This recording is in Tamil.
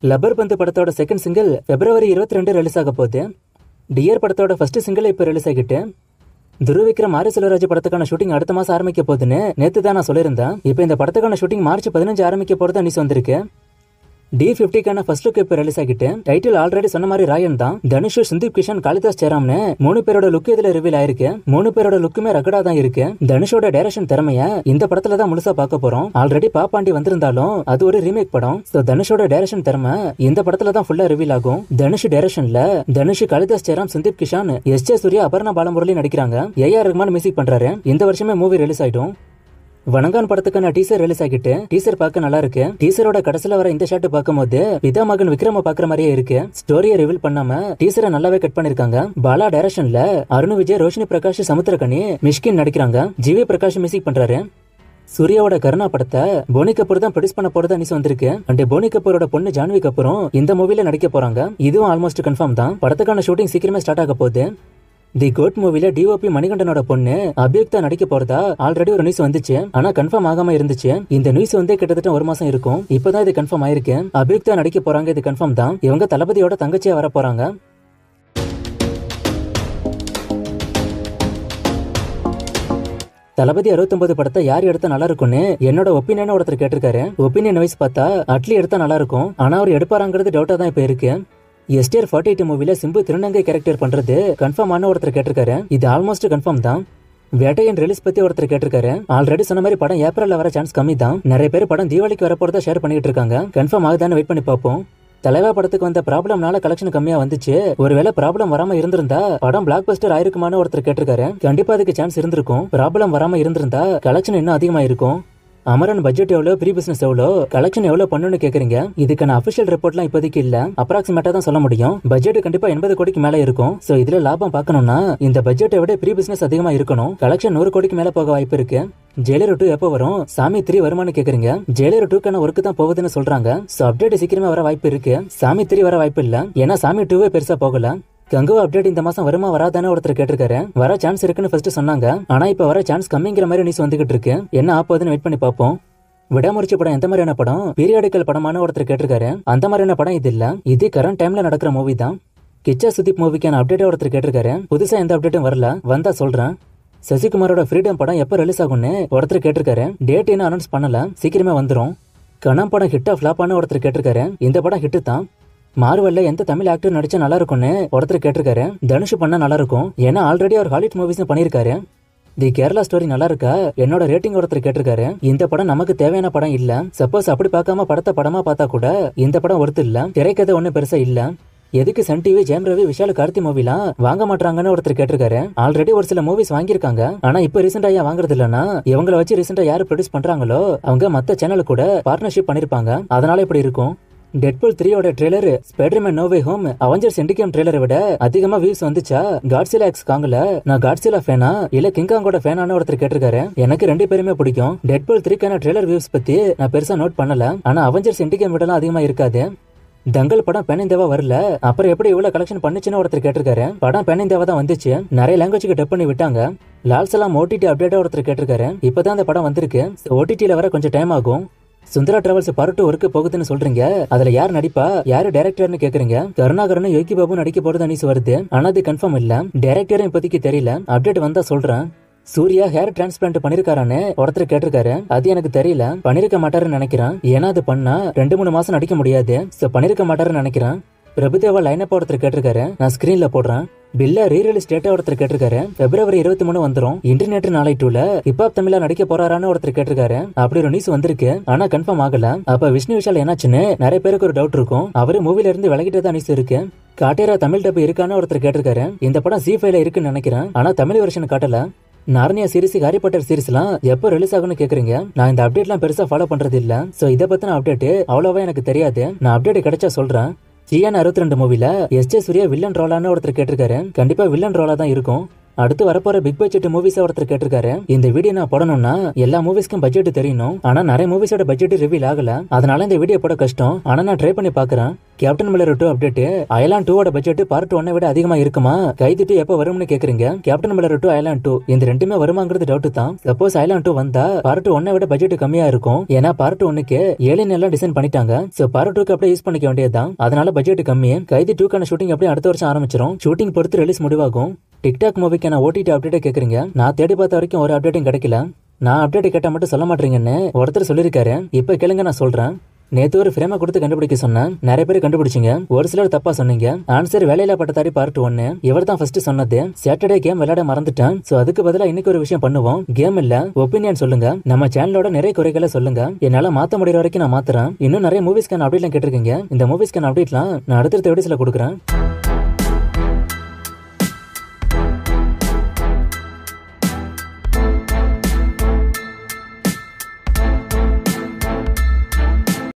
லப்பர் பந்து படத்தோட செகண்ட் சிங்கிள் February 22 ரிலீஸ் ஆக போகுது. டியர் படத்தோட ஃபர்ஸ்ட் சிங்கிள் இப்போ ரிலீஸ் ஆகிட்டு துருவிக்ரம் ஆர் செல்வராஜ் படத்துக்கான ஷூட்டிங் அடுத்த மாசம் ஆரம்பிக்க போகுதுன்னு நேத்து தான் நான் சொல்லியிருந்தேன். இப்போ இந்த படத்துக்கான ஷூட்டிங் March 15 ஆரம்பிக்க போறதா நியூஸ் வந்திருக்கு. D50க்கான ஃபர்ஸ்ட் லுக் இப்போ ரிலீஸ் ஆகிட்டு டைட்டில் ஆல்ரெடி சொன்ன மாதிரி ராயன் தான். தனுஷ், சந்தீப் கிஷன், காளிதாஸ் ஜெயராம்னு 3 பேரோட லுக் இதுல ரிவீல் ஆயிருக்கு. 3 பேரோட லுக்குமே ரகடா தான் இருக்கு. தனுஷோட டைரக்ஷன் திறமைய இந்த படத்துல தான் முழுசா பார்க்க போறோம். ஆல்ரெடி பாப்பாண்டி வந்திருந்தாலும் அது ஒரு ரீமேக் படம். சோ தனுஷோட டைரக்ஷன் திறமை இந்த படத்துல தான் ஃபுல்லா ரிவீல் ஆகும். தனுஷ் டைரக்ஷன்ல தனுஷ், காளிதாஸ் ஜெயராம், சந்தீப் கிஷான், S.J. சூர்யா, அபர்ணா பாலமுரளி நடிக்கிறாங்க. A.R. ரஹ்மான் மியூசிக் பண்றாரு. இந்த வருஷமே மூவி ரிலீஸ் ஆயிடும். வணங்கான் படத்துக்கான டீசர் ரிலீஸ் ஆகிட்டு டீசர் பார்க்க நல்லா இருக்கு. டீசரோட கடைசில வர இந்த ஷாட் பார்க்கும்போது பிதா மகன் விக்ரம பாக்குற மாதிரியே இருக்கு. ஸ்டோரியை ரிவீல் பண்ணாம டீசரை நல்லாவே கட் பண்ணிருக்காங்க. பாலா டைரக்ஷன்ல அருண் விஜய், ரோஷினி பிரகாஷ், சமுத்திரகனி, மிஷ்கின் நடிக்கிறாங்க. ஜிவி பிரகாஷ் மியூசிக் பண்றாரு. சூர்யாவோட கருணா படத்தை போனி கபூர் தான் ப்ரொடியூஸ் பண்ண போறதா நியூஸ் வந்திருக்கு. அண்ட் போனி கபூரோட பொண்ணு ஜான்வி கபூரும் இந்த மூவில நடிக்க போறாங்க. இதுவும் ஆல்மோஸ்ட் கன்ஃபார்ம் தான். படத்துக்கான ஷூட்டிங் சீக்கிரமே ஸ்டார்ட் ஆக போகுது. தி கோட் மூவில டிஓபி மணிகண்டனோட பொண்ணு அபியுக்தா நடிக்க போறதா ஆல்ரெடி ஒரு நியூஸ் வந்துச்சு. ஆனா கன்ஃபார்ம் ஆகாம இருந்துச்சு. இந்த நியூஸ் வந்து கிட்டத்தட்ட 1 மாசம் இருக்கும். இப்பதான் இது கன்ஃபார்ம் ஆயிருக்கு. அபியுக்தா நடிக்க போறாங்க. இது கன்ஃபார்ம் தான். இவங்க தளபதியோட தங்கச்சியா வர போறாங்க. தளபதி 69 படத்தை யார் எடுத்தா நல்லா இருக்கும்னு என்னோட ஒப்பீனியன் ஒருத்தர் கேட்டிருக்காரு. ஒப்பீனியன் வைஸ் பார்த்தா அட்லி எடுத்தா நல்லா இருக்கும். ஆனா அவர் எடுப்பாராங்கிறது டவுட்டா தான் இப்ப இருக்கு. STR 48 மூவில சிம்பு திருநங்கை கேரக்டர் பண்றது கன்ஃபார்ம் ஆன ஒருத்தர் கேட்டிருக்காரு. இது ஆல்மோஸ்ட் கன்ஃபார்ம் தான். வேட்டையன் ரிலீஸ் பத்தி ஒருத்தர் கேட்டிருக்காரு. ஆல்ரெடி சொன்ன மாதிரி படம் ஏப்ரல்ல வர சான்ஸ் கம்மி தான். நிறைய பேர் படம் தீபாவளிக்கு வரப்போறதா ஷேர் பண்ணிட்டு இருக்காங்க. கன்ஃபார்ம் ஆகுதான்னு வெயிட் பண்ணி பார்ப்போம். தலைவா படத்துக்கு வந்த ப்ராப்ளம்னால கலெக்ஷன் கம்மியா வந்துச்சு. ஒருவேளை ப்ராப்ளம் வராம இருந்திருந்தா படம் பிளாக் பஸ்டர் ஆயிருக்குமான்னு ஒருத்தர் கேட்டிருக்காரு. கண்டிப்பா அதுக்கு சான்ஸ் இருந்திருக்கும். ப்ராப்ளம் வராம இருந்திருந்தா கலெக்ஷன் இன்னும் அதிகமா இருக்கும். அமரன் பட்ஜெட் எவ்வளவு, ப்ரீ பிசினஸ் எவ்வளோ, கலெக்ஷன் எவ்வளவு பண்ணுன்னு கேக்குறீங்க. இதுக்கான அபிஷியல் ரிப்போர்ட்லாம் இப்போதைக்கு இல்ல. அப்ராக்சிமேட்டா தான் சொல்ல முடியும். பட்ஜெட் கண்டிப்பா 80 கோடிக்கு மேல இருக்கும். சோ இதுல லாபம் பார்க்கணும்னா இந்த பட்ஜெட்டை விட ப்ரீ பிசினஸ் அதிகமா இருக்கணும். கலெக்ஷன் 100 கோடிக்கு மேல போக வாய்ப்பு இருக்கு. ஜெயிலர் 2 எப்போ வரும், சாமி 3 வருமானு கேக்குறீங்க. ஜெயிலர் 2க்கான ஒர்க் தான் போகுதுன்னு சொல்றாங்க. சோ அப்டேட் சீக்கிரமா வர வாய்ப்பு இருக்கு. சாமி 3 வர வாய்ப்பு இல்ல. ஏன்னா சாமி 2 பெருசா போகல. கங்குவா அப்டேட் இந்த மாசம் வருமா வராதானே ஒருத்தர் கேட்டிருக்காரு. வர சான்ஸ் இருக்குன்னு ஃபர்ஸ்ட் சொன்னாங்க. ஆனா இப்ப வர சான்ஸ் கம்மிங்கிற மாதிரி நியூஸ் வந்துகிட்டு இருக்கு. என்ன ஆப்போதுன்னு வெயிட் பண்ணி பார்ப்போம். விடாமுயற்சி படம் எந்த மாதிரியான படம், பீரியாடிக்கல் படமான ஒருத்தர் கேட்டிருக்காரு. அந்த மாதிரியான படம் இது இல்ல. இது கரண்ட் டைம்ல நடக்கிற மூவி தான். கிச்சா சுதீப் மூவிக்கான அப்டேட் ஒருத்தர் கேட்டிருக்காரு. புதுசா எந்த அப்டேட்டும் வரல. வந்தா சொல்றேன். சசிகுமாரோட ஃப்ரீடம் படம் எப்ப ரிலீஸ் ஆகும்னு ஒருத்தர் கேட்டிருக்காரு. டேட் இன்னும் அனௌன்ஸ் பண்ணல. சீக்கிரமே வந்துரும். கணம் படம் ஹிட்டா ஃபிளாப்பான ஒருத்தர் கேட்டிருக்காரு. இந்த படம் ஹிட்டு தான். மார்வல்ல எந்த தமிழ் ஆக்டர் நடிச்சா நல்லா இருக்கும்னு ஒருத்தர் கேட்டிருக்காரு. தனுஷ் பண்ணா நல்லா இருக்கும். ஏன்னா ஆல்ரெடி அவர் ஹாலிவுட் மூவிஸ் பண்ணிருக்காரு. தி கேரளா ஸ்டோரி நல்லா இருக்கா, என்னோட ரேட்டிங் ஒருத்தர் கேட்டிருக்காரு. இந்த படம் நமக்கு தேவையான படம் இல்ல. சப்போஸ் அப்படி பார்க்காம படத்தை படமா பார்த்தா கூட இந்த படம் ஒர்த்து இல்ல. திரைக்கதை ஒன்னும் பெருசா இல்ல. எதுக்கு சன் டிவி, ஜெயம் ரவி, விஷால், கார்த்தி மூவிலாம் வாங்க மாட்டாங்கன்னு ஒருத்தர் கேட்டிருக்காரு. ஆல்ரெடி ஒரு சில மூவிஸ் வாங்கியிருக்காங்க. ஆனா இப்ப ரீசெண்டா ஏன் வாங்குறது இல்லன்னா, இவங்களை வச்சு ரீசெண்டா யாரு ப்ரொடியூஸ் பண்றாங்களோ அவங்க மத்த சேனல் கூட பார்ட்னர்ஷிப் பண்ணிருப்பாங்க. அதனால இப்படி இருக்கும். டெட்பூல் 3யோட trailer Spiderman no way home, Avengers Endgame ட்ரெய்லரை விட அதிகமா வியூஸ் வந்துச்சா? காட்ஸிலா எக்ஸ் காங்ல நான் காட்ஸிலா ஃபேனா இல்ல கிங்காங்கோட ஃபேனான ஒருத்தர் கேட்டிருக்காரு. எனக்கு 2 பேருமே பிடிக்கும். டெட்பூல் 3க்கான ட்ரெய்லர் வியூஸ் பத்தி நான் பெருசா நோட் பண்ணல. ஆனா அவெஞ்சர்ஸ் எண்ட்கேம் விடலாம் அதிகமா இருக்காது. தங்கல் படம் பென் இந்தியாவா வரல, அப்புறம் எப்படி இவ்வளவு கலெக்ஷன் பண்ணுச்சுன்னு ஒருத்தர் கேட்டிருக்காரு. படம் பென் இந்தியாவா தான் வந்துச்சு. நிறைய லாங்குவேஜ்க்கு டப் பண்ணி விட்டாங்க. லால் சலாம் OTT அப்டேட்டா ஒருத்தர் கேட்டிருக்காரு. இப்பதான் அந்த படம் வந்திருக்கு. OTTல வர கொஞ்சம் டைம் ஆகும். சுந்தரா டிராவல்ஸ் பார்ட் 2 ஒர்க் போகுதுன்னு சொல்றீங்க. அதுல யார் நடிப்பா, யாரு டைரக்டர்னு கேக்குறீங்க. கருணாகரன், யோகி பாபு நடிக்க போறது நியூஸ் வருது. ஆனா அது கன்ஃபார்ம் இல்ல. டைரக்டரும் இப்போதைக்கு தெரியல. அப்டேட் வந்தா சொல்றேன். சூர்யா ஹேர் டிரான்ஸ்பிளான்ட் பண்ணிருக்காரான்னு ஒருத்தர் கேட்டிருக்காரு. அது எனக்கு தெரியல. பண்ணிருக்க மாட்டாருன்னு நினைக்கிறேன். ஏன்னா அது பண்ணா 2-3 மாசம் நடிக்க முடியாது. சோ பண்ணிருக்க மாட்டாருன்னு நினைக்கிறேன். பிரபுதேவா லைனப் ஒருத்தர் கேட்டிருக்காரு. நான் ஸ்கிரீன்ல போடுறேன். பில்ல ரீரிலீஸ் டேட்டா ஒருத்தர் கேட்டிருக்காரு. February 23 வந்துரும். இன்டர்நெட் நாளை 2ல ஹிப்ஹாப் தமிழா நடிக்க போறாரான்னு ஒருத்தர் கேட்டிருக்காரு. அப்படி ஒரு நியூஸ் வந்திருக்கு. ஆனா கன்ஃபார்ம் ஆகல. அப்ப விஷ்ணு விஷால் என்னாச்சுன்னு நிறைய பேருக்கு ஒரு டவுட் இருக்கும். அவரு மூவில இருந்து விலகிட்டதா நியூஸ் இருக்கு. காட்டேரா தமிழ் டப் இருக்கான்னு ஒருத்தர் கேட்டிருக்காரு. இந்த படம் Z5ல இருக்குன்னு நினைக்கிறேன். ஆனா தமிழ் வெர்ஷன் காட்டல. நார்னியா சீரிஸ், ஹாரி பாட்டர் சீரிஸ்லாம் எப்போ ரிலீஸ் ஆகும்னு கேக்குறீங்க. நான் இந்த அப்டேட்லாம் பெருசா ஃபாலோ பண்றது இல்ல. சோ இத பத்தின அப்டேட் அவ்வளவா எனக்கு தெரியாது. நான் அப்டேட் கிடைச்சா சொல்றேன். GN 62 மூவில S.J. சூர்யா வில்லன் ரோலான்னு ஒருத்தர் கேட்டிருக்காரு. கண்டிப்பா வில்லன் ரோலா தான் இருக்கும். அடுத்து வரப்போற பிக் பட்ஜெட் மூவிஸ் ஒருத்தர் கேட்டிருக்காரு. இந்த வீடியோ நான் போடணும்னா எல்லா மூவிஸ்க்கும் பட்ஜெட் தெரியணும். ஆனா நிறைய மூவிஸோட பட்ஜெட் ரிவீல் ஆகல. அதனால இந்த வீடியோ போட கஷ்டம். ஆனா நான் ட்ரை பண்ணி பாக்குறேன். Captain Miller 2 update. அயலான் 2 ஓட பட்ஜெட் பார்ட் 1 விட அதிகமா இருக்குமா? கைதி 2 எப்ப வரும்னு கேக்குறீங்க. கேப்டன் மில்லர் 2 அயலான் 2 இந்த ரெண்டுமே வருமாங்கிறது டவுட் தான். சப்போஸ் அயலான் 2 வந்தா பார்ட் 1 விட பட்ஜெட் கம்மியா இருக்கும். ஏன்னா பார்ட் 1க்கு ஏலியன் எல்லாம் டிசைன் பண்ணிட்டாங்க. சோ பார்ட் 2க்கு அப்படியே யூஸ் பண்ணிக்க வேண்டியதுதான். அதனால பட்ஜெட் கம்மி. கைதி 2க்கான ஷூட்டிங் அப்படியே அடுத்த வருஷம் ஆரம்பிச்சிரும். ஷூட்டிங் பொறுத்து ரிலீஸ் முடிவாகும். டிக்டாக் மூவிக்கான OTT அப்டேட் கேக்குறீங்க. நான் தேடி பார்த்த வரைக்கும் ஒரு அப்டேட்டும் கிடைக்கல. நான் அப்டேட் கேட்டா மட்டும் சொல்ல மாட்டீங்கன்னு ஒருத்தர் சொல்லிருக்காரு. இப்ப கேளுங்க, நான் சொல்றேன். நேத்து ஒரு ஃப்ரேமை கொடுத்து கண்டுபிடிக்க சொன்னேன். நிறைய பேர் கண்டுபிடிச்சிங்க. ஒரு சிலர் தப்பா சொன்னீங்க. ஆன்சர் வேலையில பட்டதாரி பார்ட் 1. இவர் தான் ஃபர்ஸ்ட் சொன்னது. சாட்டர்டே கேம் விளையாட மறந்துட்டேன். சோ அதுக்கு பதிலா இன்னைக்கு ஒரு விஷயம் பண்ணுவோம். கேம் இல்ல, ஒப்பீனியன் சொல்லுங்க. நம்ம சேனலோட நிறைய குறைகளை சொல்லுங்க. என்னால மாத்த முடியற வரைக்கும் நான் மாத்துறேன். இன்னும் நிறைய மூவிஸ்க்கான அப்டேட்லாம் கேட்டிருக்கீங்க. இந்த மூவிஸ்க்கான அப்டேட்லாம் நான் அடுத்தடுத்த வீடியோஸ்ல கொடுக்குறேன்.